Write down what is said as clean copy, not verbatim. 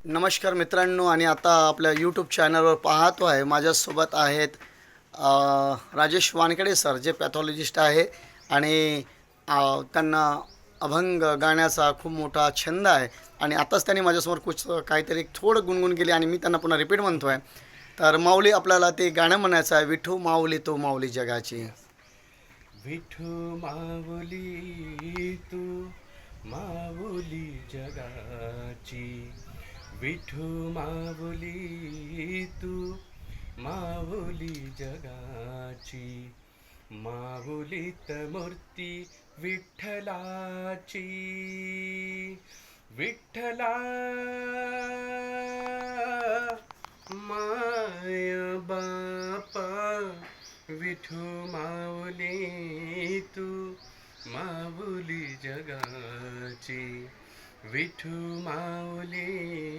नमस्कार मित्रांनो, आणि आता आपल्या यूट्यूब चॅनलवर पाहतो आहे, माझ्यासोबत आहेत राजेश वानखेडे सर, जे पॅथॉलॉजिस्ट आहे. आणि त्यांना अभंग गाण्याचा खूप मोठा छंद आहे. आणि आताच त्यांनी माझ्यासमोर काहीतरी थोडं गुणगुण केली आणि मी त्यांना पुन्हा रिपीट म्हणतो आहे. तर माऊली, आपल्याला ते गाणं म्हणायचं आहे, विठू माऊली तो माऊली जगाची. विठू माऊली तू माऊली जगाची. विठू माऊली तू माऊली जगाची. माऊलीत मूर्ती विठ्ठलाची. विठ्ठला माय बाप. विठू माऊली तू माऊली जगाची. विठू माऊली